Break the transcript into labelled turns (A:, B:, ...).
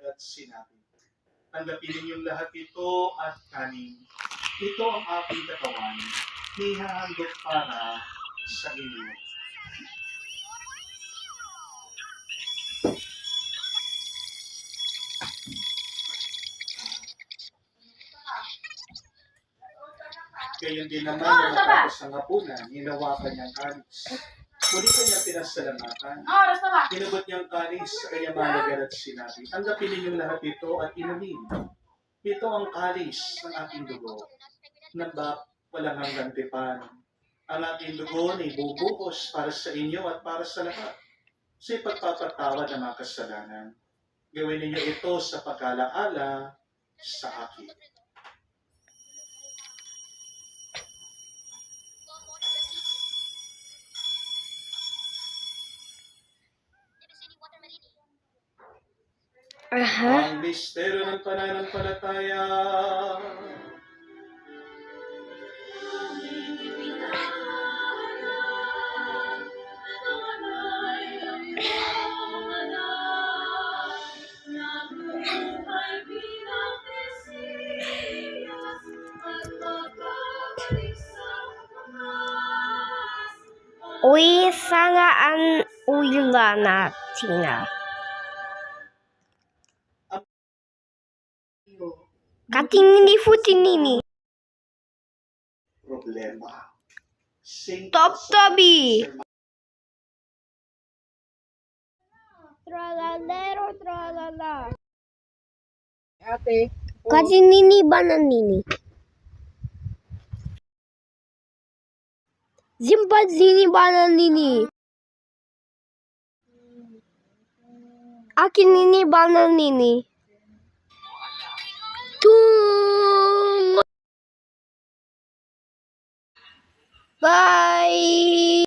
A: at sinabi, tanggapin ninyong lahat ito at kanin. Ito ang aking katawan, nihahandog para sa inyo. Gayon din naman na matapos ang hapunan, hinawakan niyang kanis. Muli kanyang pinasalamatan. Hinubot niyang kanis sa kanyang malagan at sinabi, tanggapin ninyong lahat ito at inumin. Ito ang kalis ng aking dugo, na walang hanggang tipan. Ang aking dugo ay bubuhos para sa inyo at para sa lahat, sa ipagpapatawad ng mga kasalanan. Gawin ninyo ito sa pag-alaala sa akin. Ang misteryo ng pananampalataya.
B: Uy, sangaan ulan natin na. Katingin futinini.
A: Problema.
B: Top-tobi. Tralalero, tralala.
C: Ate.
B: Katinini bananini. Zimbadzini bananini. Akinini bananini. Tung. Bye.